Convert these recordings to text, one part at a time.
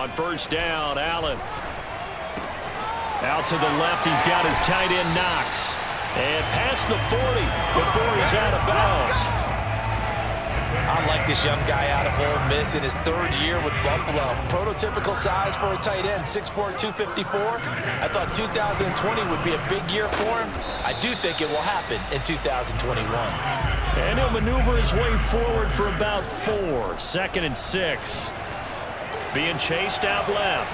On first down, Allen. Out to the left, he's got his tight end Knox. And past the 40 before he's out of bounds. I like this young guy out of Ole Miss in his third year with Buffalo. Prototypical size for a tight end, 6'4", 254. I thought 2020 would be a big year for him. I do think it will happen in 2021. And he'll maneuver his way forward for about 4. 2nd and 6. Being chased out left.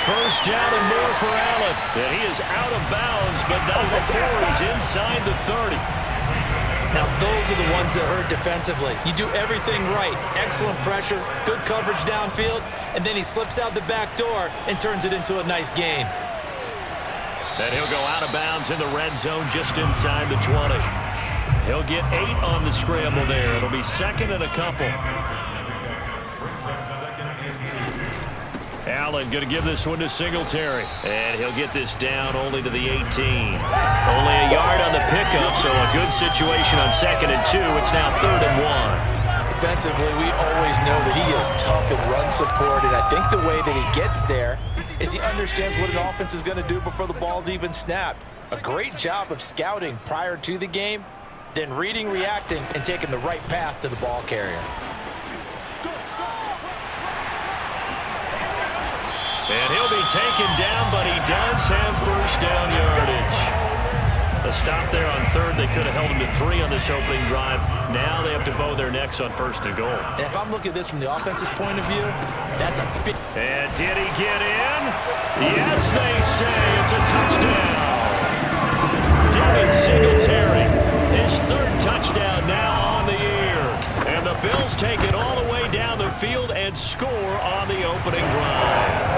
First down and more for Allen. And he is out of bounds, but not before he's inside the 30. Now, those are the ones that hurt defensively. You do everything right. Excellent pressure, good coverage downfield, and then he slips out the back door and turns it into a nice gain. Then he'll go out of bounds in the red zone just inside the 20. He'll get 8 on the scramble there. It'll be 2nd and a couple. Allen going to give this one to Singletary. And he'll get this down only to the 18. Only a yard on the pickup, so a good situation on 2nd and 2. It's now 3rd and 1. Defensively, we always know that he is tough in run support, and I think the way that he gets there is he understands what an offense is going to do before the ball's even snapped. A great job of scouting prior to the game, then reading, reacting, and taking the right path to the ball carrier. And he'll be taken down, but he does have first down yardage. A stop there on 3rd. They could have held him to 3 on this opening drive. Now they have to bow their necks on 1st and goal. And if I'm looking at this from the offense's point of view, that's a big... And did he get in? Yes, they say it's a touchdown. Devin Singletary, his 3rd touchdown now on the year. And the Bills take it all the way down the field and score on the opening drive.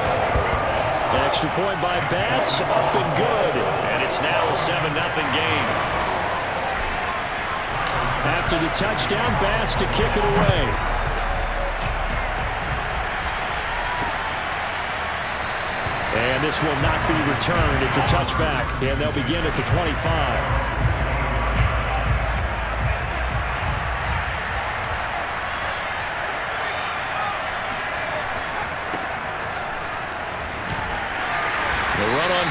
Extra point by Bass, up and good. And it's now a 7-0 game. After the touchdown, Bass to kick it away. And this will not be returned. It's a touchback, and they'll begin at the 25.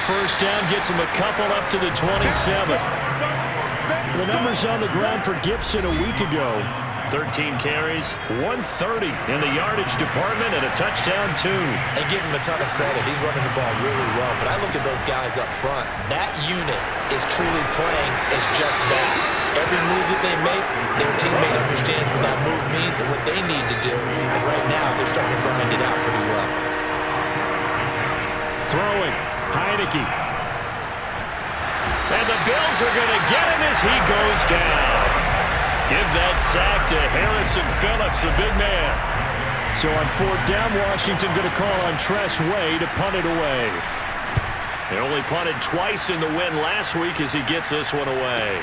First down gets him a couple up to the 27. The numbers on the ground for Gibson a week ago. 13 carries, 130 in the yardage department, and a touchdown, 2. And give him a ton of credit. He's running the ball really well. But I look at those guys up front. That unit is truly playing as just that. Every move that they make, their teammate understands what that move means and what they need to do. And right now, they're starting to grind it out pretty well. Throwing. Heineke. And the Bills are going to get him as he goes down. Give that sack to Harrison Phillips, the big man. So on 4th down, Washington going to call on Tress Way to punt it away. They only punted twice in the win last week as he gets this one away.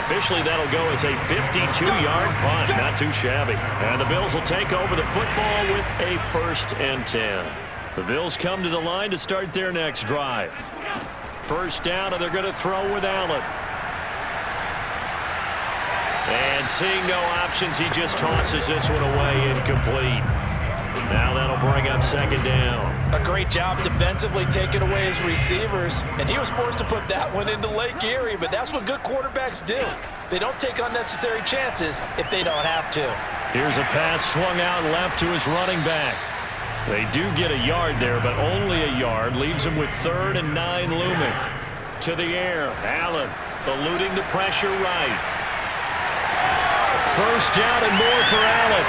Officially, that'll go as a 52-yard punt. Not too shabby. And the Bills will take over the football with a 1st and 10. The Bills come to the line to start their next drive. First down, and they're going to throw with Allen. And seeing no options, he just tosses this one away incomplete. Now that'll bring up 2nd down. A great job defensively taking away his receivers, and he was forced to put that one into Lake Erie, but that's what good quarterbacks do. They don't take unnecessary chances if they don't have to. Here's a pass swung out left to his running back. They do get a yard there, but only a yard. Leaves him with 3rd and 9 looming. To the air, Allen eluding the pressure right. First down and more for Allen.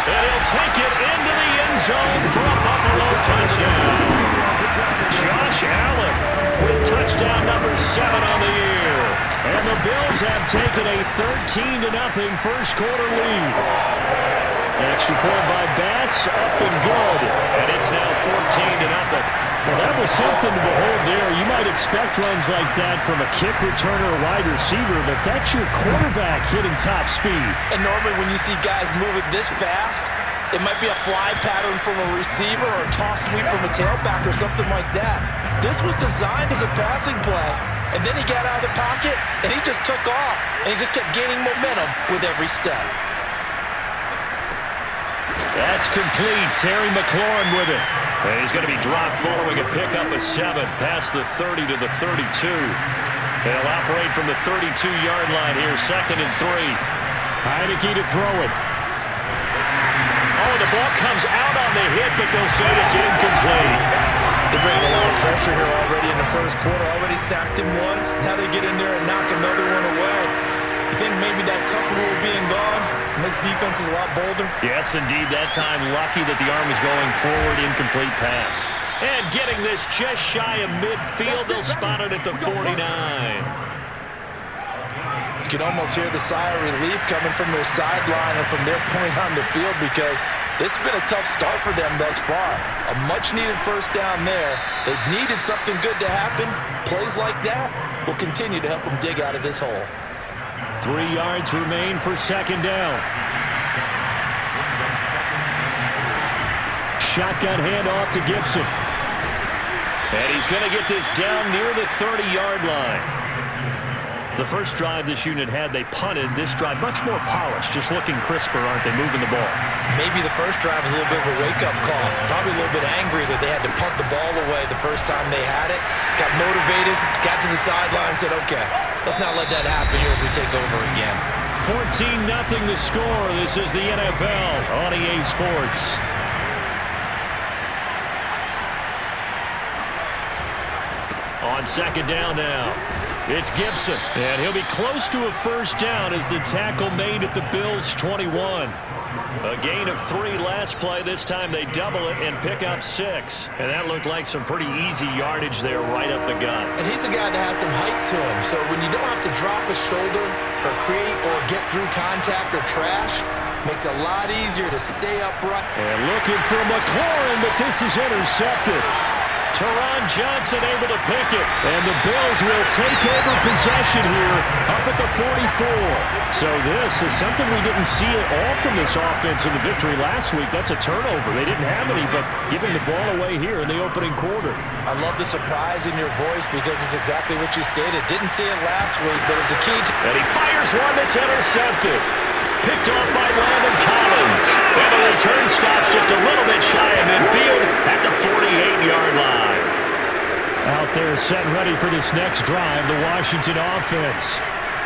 And he'll take it into the end zone for a Buffalo touchdown. Josh Allen with touchdown number 7 on the year. And the Bills have taken a 13-0 first quarter lead. Extra point by Bass, up and good. And it's now 14-0. Well, that was something to behold there. You might expect runs like that from a kick returner or wide receiver, but that's your quarterback hitting top speed. And normally when you see guys moving this fast, it might be a fly pattern from a receiver or a toss sweep from a tailback or something like that. This was designed as a passing play, and then he got out of the pocket, and he just took off. and he just kept gaining momentum with every step. That's complete. Terry McLaurin with it. And he's going to be dropped following a pickup of 7 past the 30 to the 32. They'll operate from the 32-yard line here, 2nd and 3. Heineke to throw it. Oh, the ball comes out on the hit, but they'll say it's incomplete. They're bringing a lot of pressure here already in the first quarter. Already sacked him once. Now they get in there and knock another one away. You think maybe that Tucker rule being gone makes defenses a lot bolder? Yes, indeed. That time, lucky that the arm was going forward. Incomplete pass. And getting this just shy of midfield. They'll spot it at the 49. You can almost hear the sigh of relief coming from their sideline and from their point on the field, because this has been a tough start for them thus far. A much-needed first down there. They've needed something good to happen. Plays like that will continue to help them dig out of this hole. 3 yards remain for 2nd down. Shotgun handoff to Gibson. And he's going to get this down near the 30-yard line. The first drive this unit had, they punted. This drive, much more polished, just looking crisper, aren't they, moving the ball? Maybe the first drive was a little bit of a wake-up call. Probably a little bit angry that they had to punt the ball away the first time they had it. Got motivated, got to the sideline, said, okay, let's not let that happen here as we take over again. 14-0 the score. This is the NFL on EA Sports. On 2nd down now, it's Gibson, and he'll be close to a first down as the tackle made at the Bills' 21. A gain of 3 last play. This time they double it and pick up 6. And that looked like some pretty easy yardage there right up the gut. And he's a guy that has some height to him, so when you don't have to drop a shoulder or create or get through contact or trash, makes it a lot easier to stay upright. And looking for McLaurin, but this is intercepted. Teron Johnson able to pick it, and the Bills will take over possession here up at the 44. So this is something we didn't see at all from this offense in the victory last week. That's a turnover. They didn't have any, but giving the ball away here in the opening quarter. I love the surprise in your voice, because it's exactly what you stated. Didn't see it last week, but it was a key. And he fires one that's intercepted. Picked off by Landon Collins. And the return stops just a little bit shy of midfield at the 48-yard line. Out there set and ready for this next drive, the Washington offense.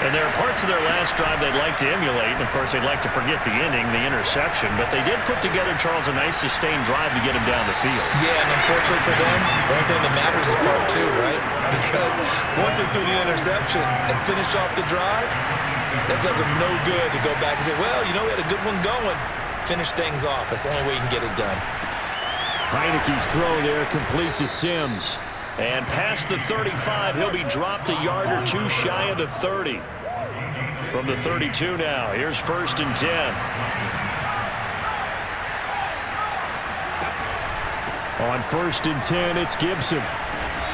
And there are parts of their last drive they'd like to emulate. And, of course, they'd like to forget the inning, the interception. But they did put together, Charles, a nice sustained drive to get him down the field. Yeah, and unfortunately for them, the only thing that matters is part 2, right? Because once they threw the interception and finished off the drive, that does them no good to go back and say, well, you know, we had a good one going. Finish things off. That's the only way you can get it done. Heineke's throw there complete to Sims. And past the 35, he'll be dropped a yard or 2 shy of the 30. From the 32 now, here's 1st and 10. On 1st and 10, it's Gibson.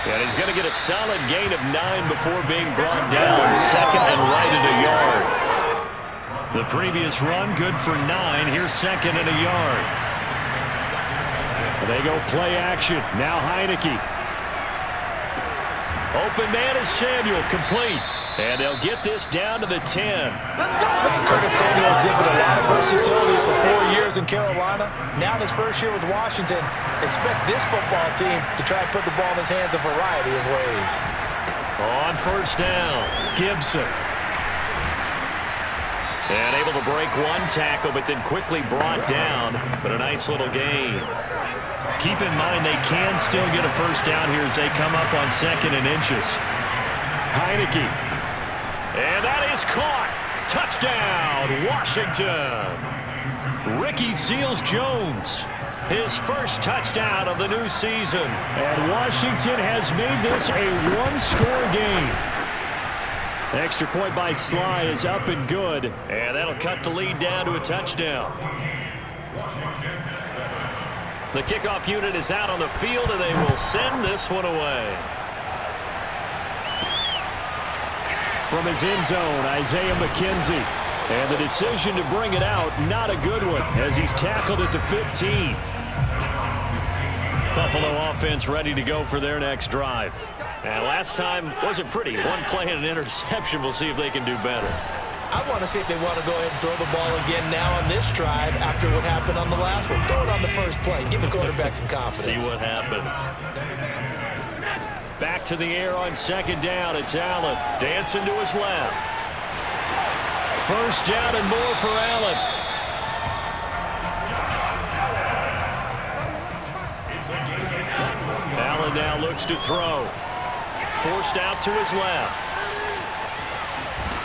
And he's going to get a solid gain of 9 before being brought down. 2nd and right at a yard. The previous run, good for 9. Here's 2nd and a yard. They go play action. Now Heineke. Open man is Samuel, complete. And they'll get this down to the 10. Curtis Samuel exhibited a lot of versatility for 4 years in Carolina. Now in his first year with Washington, expect this football team to try and put the ball in his hands a variety of ways. On 1st down, Gibson. And able to break 1 tackle, but then quickly brought down. But a nice little gain. Keep in mind they can still get a first down here as they come up on 2nd and inches. Heineke. And that is caught. Touchdown, Washington. Ricky Seals-Jones, his first touchdown of the new season. And Washington has made this a 1-score game. Extra point by Sly is up and good. And that'll cut the lead down to a touchdown. The kickoff unit is out on the field, and they will send this one away. From his end zone, Isaiah McKenzie. And the decision to bring it out, not a good one, as he's tackled at the 15. Buffalo offense ready to go for their next drive. And last time wasn't pretty. One play and an interception. We'll see if they can do better. I want to see if they want to go ahead and throw the ball again now on this drive after what happened on the last one. Throw it on the first play. Give the quarterback some confidence. See what happens. Back to the air on second down. It's Allen dancing to his left. First down and more for Allen. Allen now looks to throw. Forced out to his left.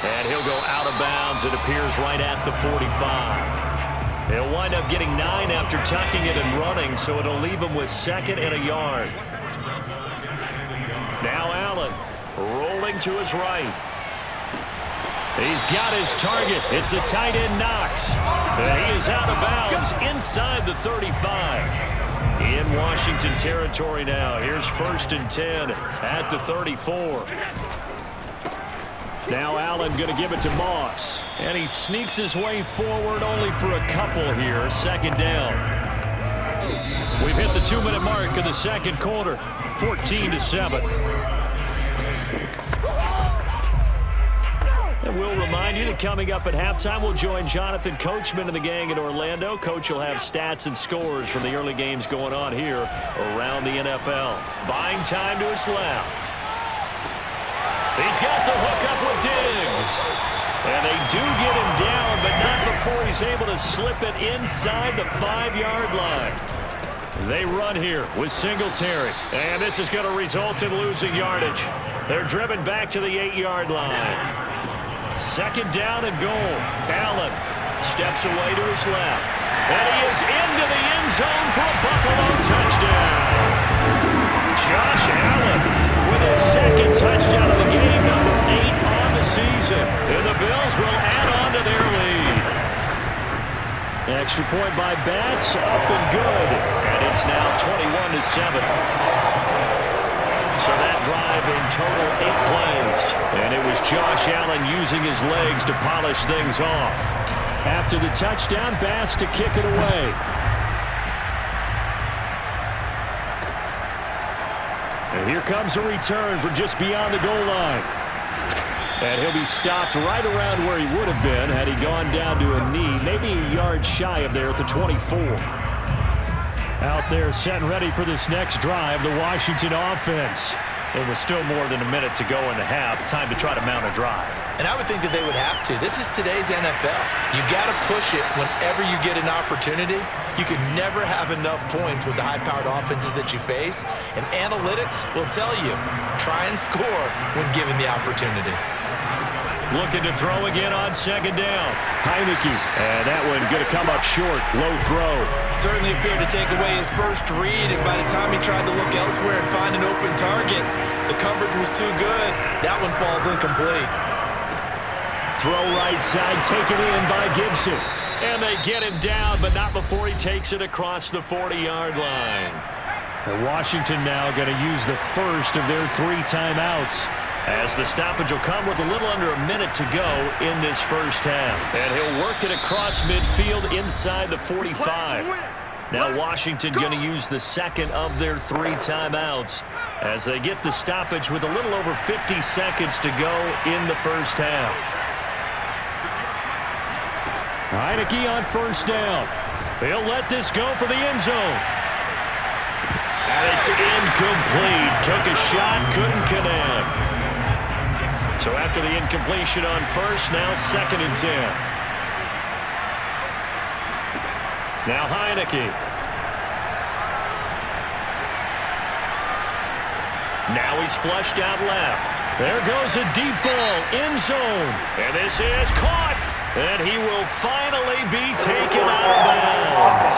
And he'll go out of bounds. It appears right at the 45. He'll wind up getting 9 after tucking it and running, so it'll leave him with 2nd and a yard. Now Allen rolling to his right. He's got his target. It's the tight end Knox. And he is out of bounds inside the 35. In Washington territory now. Here's 1st and 10 at the 34. Now Allen going to give it to Moss. And he sneaks his way forward only for a couple here. 2nd down. We've hit the 2-minute mark of the second quarter. 14-7. And we'll remind you that coming up at halftime, we'll join Jonathan Coachman and the gang in Orlando. Coach will have stats and scores from the early games going on here around the NFL. Buying time to his left. He's got the hook up with Diggs. And they do get him down, but not before he's able to slip it inside the 5-yard line. They run here with Singletary. And this is going to result in losing yardage. They're driven back to the 8-yard line. 2nd down and goal. Allen steps away to his left. And he is into the end zone for a Buffalo touchdown. Josh Allen with his 2nd touchdown of the game, number 8 on the season. And the Bills will add on to their lead. Extra point by Bass, up and good. And it's now 21-7. So that drive in total 8 plays. And it was Josh Allen using his legs to polish things off. After the touchdown, Bass to kick it away. And here comes a return from just beyond the goal line. And he'll be stopped right around where he would have been had he gone down to a knee, maybe a yard shy of there at the 24. Out there set and ready for this next drive, the Washington offense. It was still more than a minute to go in the half. Time to try to mount a drive. And I would think that they would have to. This is today's NFL. You got to push it whenever you get an opportunity. You can never have enough points with the high-powered offenses that you face. And analytics will tell you, try and score when given the opportunity. Looking to throw again on 2nd down. Heineke. And that one going to come up short. Low throw. Certainly appeared to take away his first read, and by the time he tried to look elsewhere and find an open target, the coverage was too good. That one falls incomplete. Throw right side, taken in by Gibson. And they get him down, but not before he takes it across the 40-yard line. And Washington now going to use the first of their 3 timeouts, as the stoppage will come with a little under a minute to go in this first half. And he'll work it across midfield inside the 45. Now Washington going to use the 2nd of their 3 timeouts as they get the stoppage with a little over 50 seconds to go in the first half. Heineke on 1st down. He'll let this go for the end zone. And it's incomplete. Took a shot, couldn't connect. So after the incompletion on 1st, now 2nd and 10. Now Heineke. Now he's flushed out left. There goes a deep ball, end zone. And this is caught. And he will finally be taken out of bounds.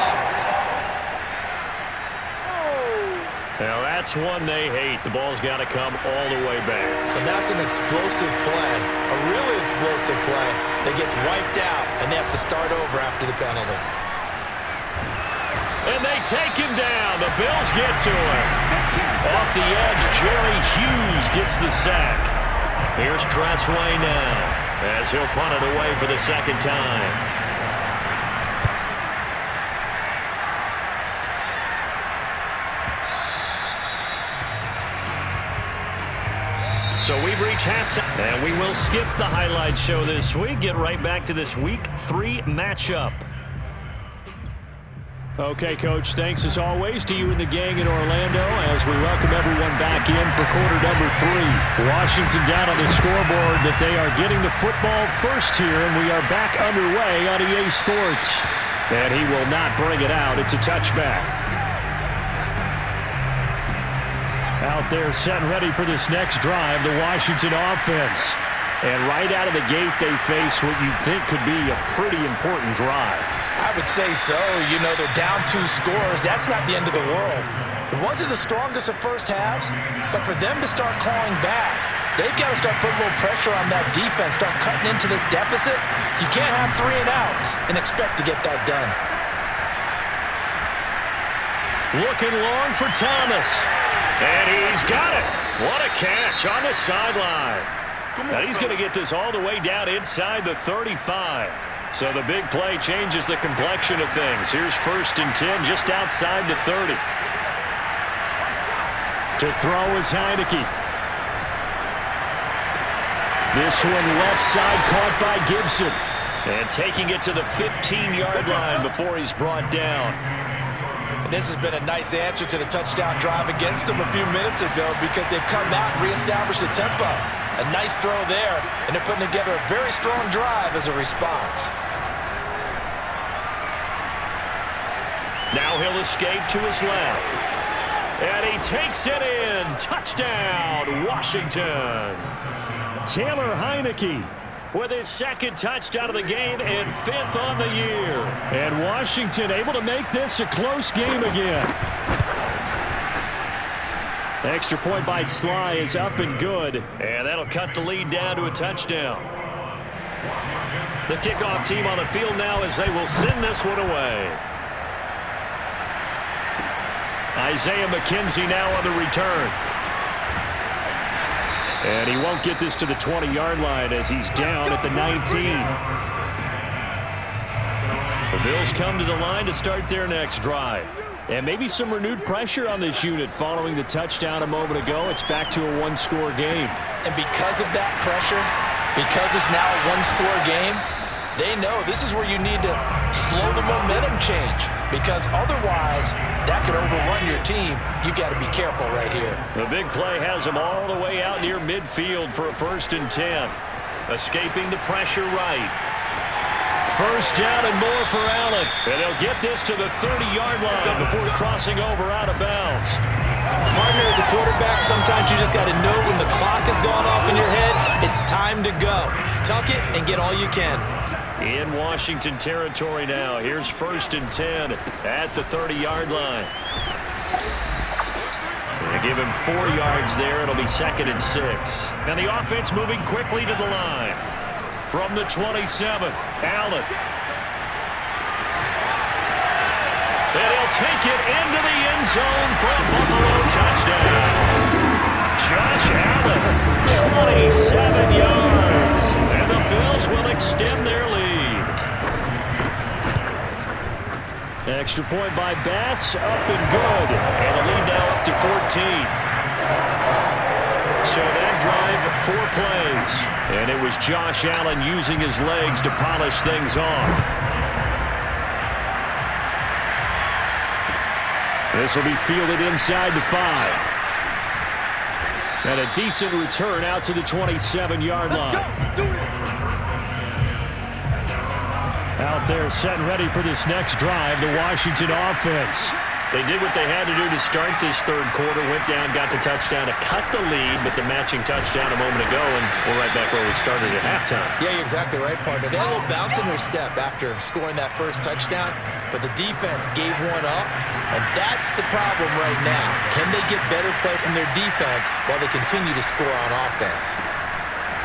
Now that's one they hate. The ball's got to come all the way back. So that's an explosive play, a really explosive play that gets wiped out, and they have to start over after the penalty. And they take him down. The Bills get to him. Off the edge, Jerry Hughes gets the sack. Here's Tressway now as he'll punt it away for the 2nd time. So we've reached halftime, and we will skip the highlight show this week. Get right back to this Week 3 matchup. Okay, Coach, thanks as always to you and the gang in Orlando as we welcome everyone back in for quarter number 3. Washington down on the scoreboard that they are getting the football first here, and we are back underway on EA Sports. And he will not bring it out. It's a touchback. Out there set and ready for this next drive, the Washington offense. And right out of the gate, they face what you think could be a pretty important drive. I would say so. You know, they're down 2 scores. That's not the end of the world. It wasn't the strongest of first halves, but for them to start clawing back, they've got to start putting a little pressure on that defense, start cutting into this deficit. You can't have 3 and outs and expect to get that done. Looking long for Thomas. And he's got it. What a catch on the sideline. Now he's going to get this all the way down inside the 35. So the big play changes the complexion of things. Here's 1st and 10 just outside the 30. To throw is Heineke. This one left side caught by Gibson. And taking it to the 15-yard line before he's brought down. And this has been a nice answer to the touchdown drive against them a few minutes ago because they've come out and reestablished the tempo. A nice throw there, and they're putting together a very strong drive as a response. Now he'll escape to his left. And he takes it in. Touchdown, Washington. Taylor Heineke with his 2nd touchdown of the game and 5th on the year. And Washington able to make this a close game again. Extra point by Sly is up and good. And that'll cut the lead down to a touchdown. The kickoff team on the field now as they will send this one away. Isaiah McKenzie now on the return. And he won't get this to the 20-yard line as he's down at the 19. The Bills come to the line to start their next drive. And maybe some renewed pressure on this unit following the touchdown a moment ago. It's back to a 1-score game. And because of that pressure, because it's now a 1-score game, they know this is where you need to slow the momentum change. Because otherwise, that could overrun your team. You've got to be careful right here. The big play has him all the way out near midfield for a 1st and 10. Escaping the pressure right. 1st down and more for Allen. And they'll get this to the 30-yard line before crossing over out of bounds. Partner, as a quarterback, sometimes you just got to know when the clock has gone off in your head, it's time to go. Tuck it and get all you can. In Washington territory now. Here's 1st and 10 at the 30-yard line. They give him 4 yards there. It'll be 2nd and 6. And the offense moving quickly to the line. From the 27, Allen. And he'll take it into the end zone for a Buffalo touchdown. Josh Allen, 27 yards. And the Bills will extend their lead. Extra point by Bass, up and good. And the lead now up to 14. So that drive, 4 plays. And it was Josh Allen using his legs to polish things off. This will be fielded inside the 5. And a decent return out to the 27-yard line. Out there set and ready for this next drive, the Washington offense. They did what they had to do to start this 3rd quarter. Went down, got the touchdown to cut the lead, but the matching touchdown a moment ago, and we're right back where we started at halftime. Yeah, you're exactly right, partner. They had a little bounce in their step after scoring that 1st touchdown, but the defense gave one up, and that's the problem right now. Can they get better play from their defense while they continue to score on offense?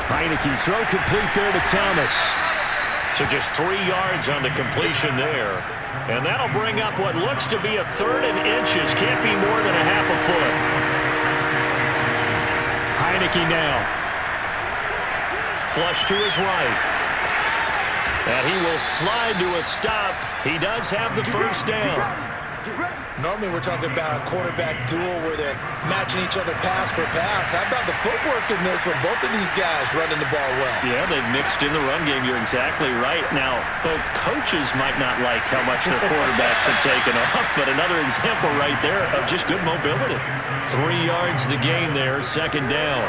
Heineke throw complete there to Thomas. So just 3 yards on the completion there. And that'll bring up what looks to be a 3rd and inches. Can't be more than a half a foot. Heineke now. Flush to his right. And he will slide to a stop. He does have the 1st down. Normally we're talking about a quarterback duel where they're matching each other pass for pass. How about the footwork in this one? Both of these guys running the ball well. Yeah, they've mixed in the run game. You're exactly right. Now, both coaches might not like how much their quarterbacks have taken off, but another example right there of just good mobility. 3 yards the gain there, second down.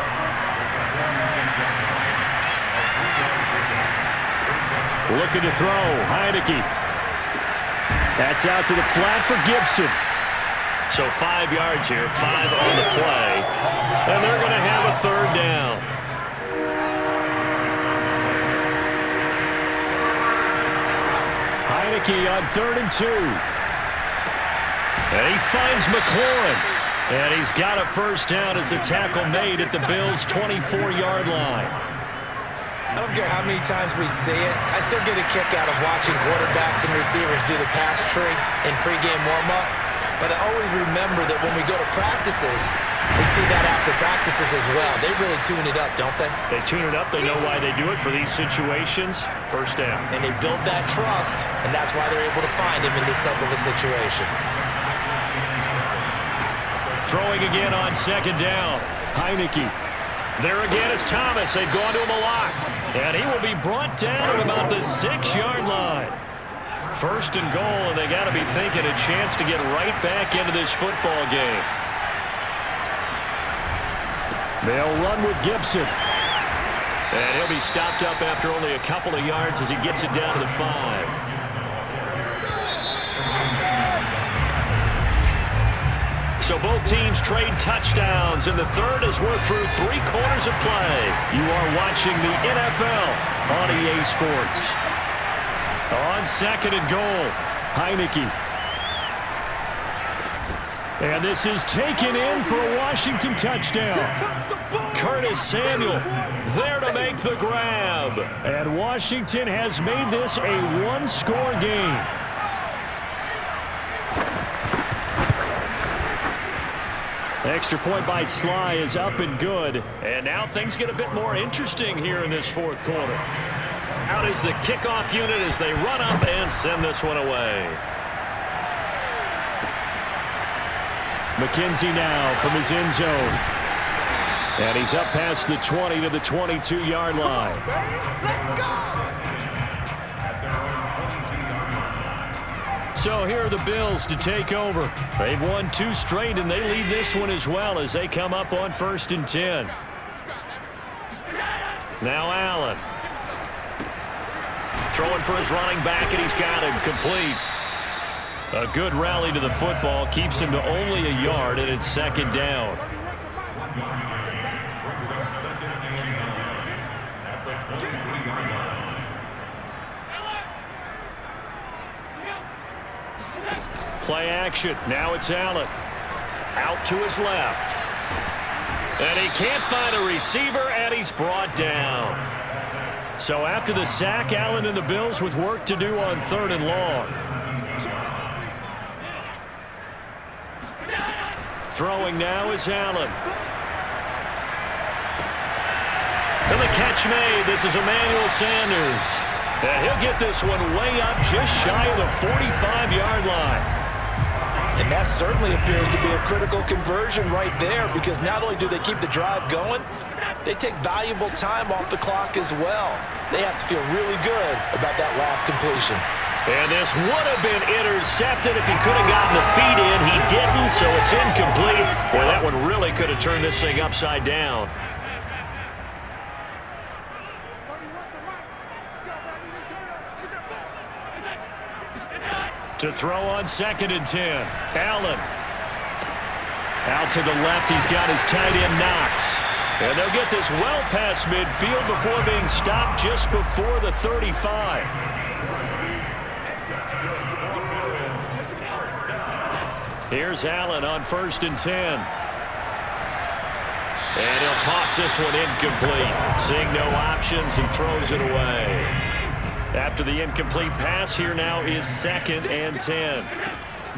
Looking to throw, Heineke. That's out to the flat for Gibson. So 5 yards here, 5 on the play. And they're going to have a third down. Heineke on 3rd and 2. And he finds McLaurin. And he's got a first down as a tackle made at the Bills' 24-yard line. I don't care how many times we see it. I still get a kick out of watching quarterbacks and receivers do the pass tree in pregame warm-up. But I always remember that when we go to practices, we see that after practices as well. They really tune it up, don't they? They tune it up. They know why they do it for these situations. First down. And they build that trust, and that's why they're able to find him in this type of a situation. Throwing again on second down. Heineke. There again is Thomas. They've gone to him a lot. And he will be brought down at about the 6-yard line. First and goal, and they got to be thinking a chance to get right back into this football game. They'll run with Gibson. And he'll be stopped up after only a couple of yards as he gets it down to the 5. So both teams trade touchdowns, and the third as we're through 3 quarters of play. You are watching the NFL on EA Sports. On second and goal, Heineke. And this is taken in for a Washington touchdown. Curtis Samuel there to make the grab. And Washington has made this a one-score game. Extra point by Sly is up and good. And now things get a bit more interesting here in this fourth quarter. Out is the kickoff unit as they run up and send this one away. McKenzie now from his end zone. And he's up past the 20 to the 22-yard line. Let's go! So here are the Bills to take over. They've won 2 straight, and they lead this one as well as they come up on 1st and 10. Now Allen. Throwing for his running back, and he's got him complete. A good rally to the football keeps him to only a yard, and it's second down. Play action. Now it's Allen. Out to his left. And he can't find a receiver, and he's brought down. So after the sack, Allen and the Bills with work to do on 3rd and long. Throwing now is Allen. And the catch made. This is Emmanuel Sanders. And he'll get this one way up just shy of the 45-yard line. And that certainly appears to be a critical conversion right there, because not only do they keep the drive going, they take valuable time off the clock as well. They have to feel really good about that last completion. And this would have been intercepted if he could have gotten the feet in. He didn't, so it's incomplete. Boy, that one really could have turned this thing upside down. To throw on 2nd and 10. Allen. Out to the left. He's got his tight end Knox. And they'll get this well past midfield before being stopped just before the 35. Here's Allen on 1st and 10. And he'll toss this one incomplete. Seeing no options, he throws it away. After the incomplete pass, here now is 2nd and 10.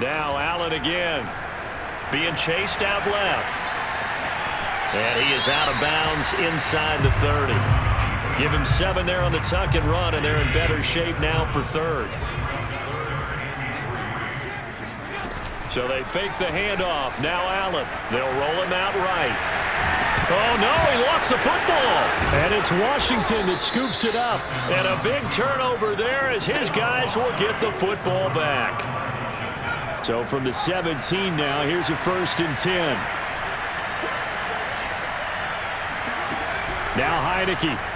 Now Allen again. Being chased out left. And he is out of bounds inside the 30. Give him 7 there on the tuck and run, and they're in better shape now for 3rd. So they fake the handoff. Now Allen. They'll roll him out right. Oh, no, he lost the football. And it's Washington that scoops it up. And a big turnover there as his guys will get the football back. So from the 17 now, here's a 1st and 10. Now Heineke.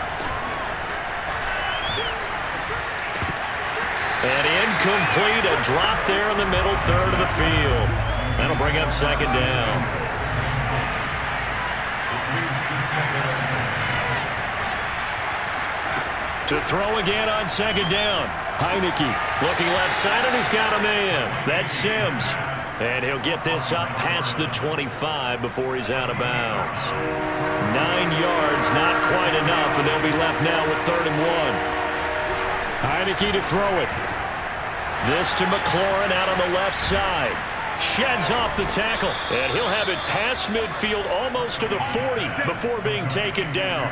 And incomplete, a drop there in the middle third of the field. That'll bring up 2nd down. To throw again on 2nd down. Heineke looking left side, and he's got a man. That's Sims. And he'll get this up past the 25 before he's out of bounds. 9 yards, not quite enough, and they'll be left now with 3rd and 1. Heineke to throw it. This to McLaurin out on the left side. Sheds off the tackle, and he'll have it past midfield almost to the 40 before being taken down.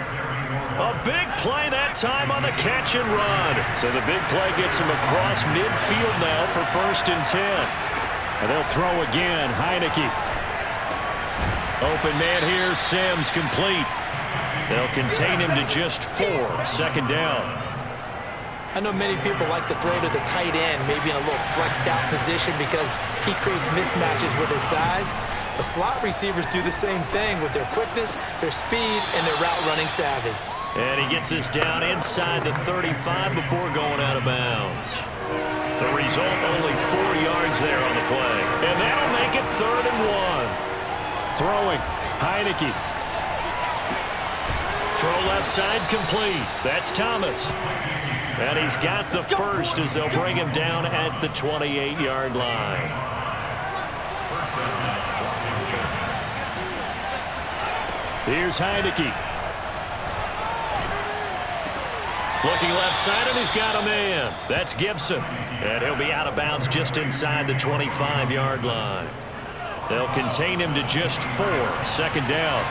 A big play that time on the catch and run. So the big play gets him across midfield now for 1st and 10. And they'll throw again. Heineke. Open man here. Sims complete. They'll contain him to just 4. 2nd down. I know many people like to throw to the tight end, maybe in a little flexed out position because he creates mismatches with his size. But slot receivers do the same thing with their quickness, their speed, and their route running savvy. And he gets us down inside the 35 before going out of bounds. The result, only 4 yards there on the play. And that'll make it 3rd and 1. Throwing. Heineke. Throw left side complete. That's Thomas. And he's got the first as they'll bring him down at the 28-yard line. Here's Heineke. Looking left side, and he's got a man. That's Gibson. And he'll be out of bounds just inside the 25-yard line. They'll contain him to just 4. 2nd down.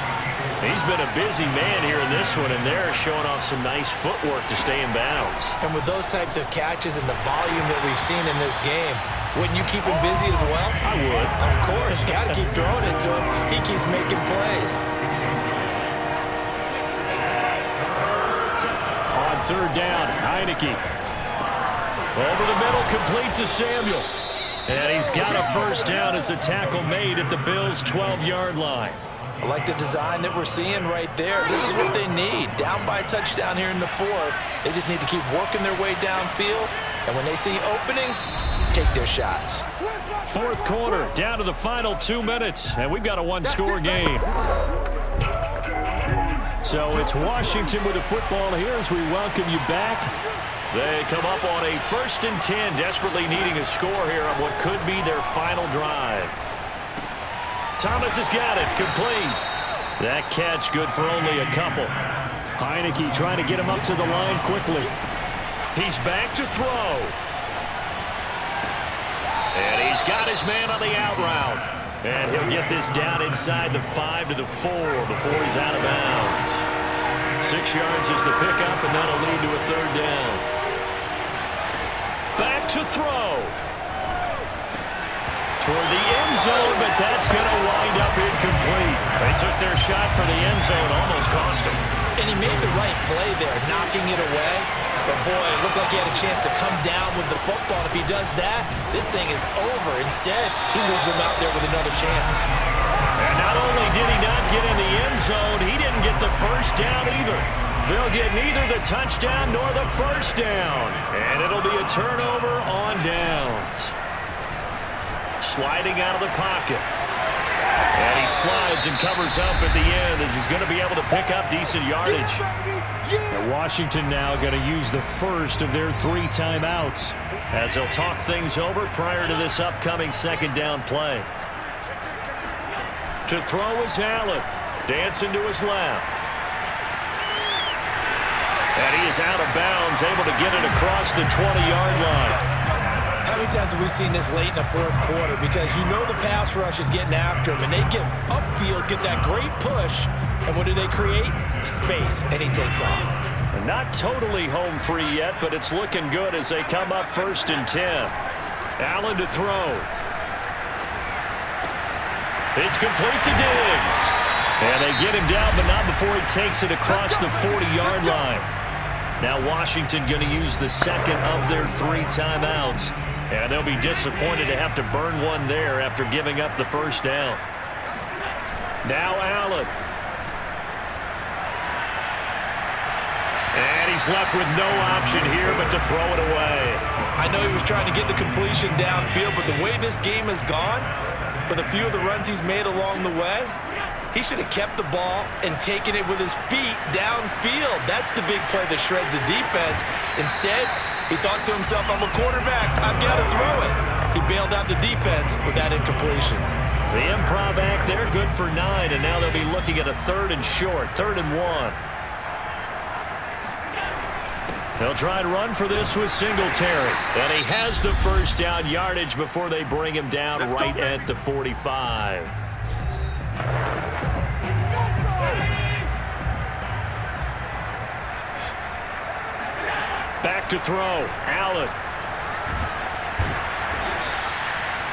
He's been a busy man here in this one, and they're showing off some nice footwork to stay in bounds. And with those types of catches and the volume that we've seen in this game, wouldn't you keep him busy as well? I would. Of course. You got to keep throwing it to him. He keeps making plays. On 3rd down, Heineke. Over the middle, complete to Samuel. And he's got a 1st down as the tackle made at the Bills' 12-yard line. I like the design that we're seeing right there. This is what they need. Down by a touchdown here in the 4th. They just need to keep working their way downfield. And when they see openings, take their shots. 4th quarter, down to the final 2 minutes. And we've got a 1-score game. So it's Washington with the football here as we welcome you back. They come up on a 1st and 10, desperately needing a score here on what could be their final drive. Thomas has got it, complete. That catch good for only a couple. Heineke trying to get him up to the line quickly. He's back to throw. And he's got his man on the out route. And he'll get this down inside the 5 to the 4 before he's out of bounds. 6 yards is the pickup, and that'll lead to a 3rd down. Back to throw. Toward the end zone, but that's going to wind up incomplete. They took their shot for the end zone, almost cost him. And he made the right play there, knocking it away. But, boy, it looked like he had a chance to come down with the football. If he does that, this thing is over. Instead, he leaves him out there with another chance. And not only did he not get in the end zone, he didn't get the 1st down either. They'll get neither the touchdown nor the 1st down. And it'll be a turnover on downs. Sliding out of the pocket. And he slides and covers up at the end as he's going to be able to pick up decent yardage. And Washington now going to use the first of their 3 timeouts as they'll talk things over prior to this upcoming 2nd down play. To throw is Allen. Dancing to his left. And he is out of bounds, able to get it across the 20-yard line. How many times have we seen this late in the 4th quarter? Because you know the pass rush is getting after him, and they get upfield, get that great push, and what do they create? Space, and he takes off. And not totally home free yet, but it's looking good as they come up 1st and 10. Allen to throw. It's complete to Diggs. And they get him down, but not before he takes it across the 40-yard line. Now Washington going to use the second of their 3 timeouts. And they'll be disappointed to have to burn one there after giving up the first down. Now Allen. And he's left with no option here but to throw it away. I know he was trying to get the completion downfield, but the way this game has gone, with a few of the runs he's made along the way, he should have kept the ball and taken it with his feet downfield. That's the big play that shreds the defense. Instead, he thought to himself, I'm a quarterback, I've got to throw it. He bailed out the defense with that incompletion. The improv act there, good for 9, and now they'll be looking at a 3rd and short, 3rd and 1. They'll try and run for this with Singletary. And he has the first down yardage before they bring him down right at the 45. Back to throw. Allen.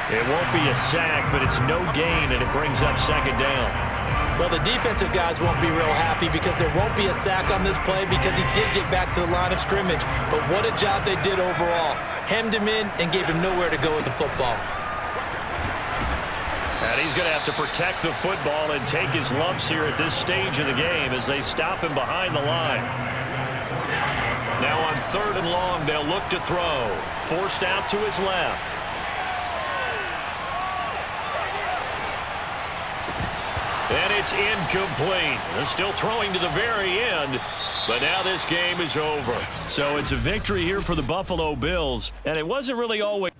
It won't be a sack, but it's no gain, and it brings up 2nd down. Well, the defensive guys won't be real happy because there won't be a sack on this play because he did get back to the line of scrimmage. But what a job they did overall. Hemmed him in and gave him nowhere to go with the football. And he's going to have to protect the football and take his lumps here at this stage of the game as they stop him behind the line. Now on 3rd and long, they'll look to throw. Forced out to his left. And it's incomplete. They're still throwing to the very end, but now this game is over. So it's a victory here for the Buffalo Bills, and it wasn't really always...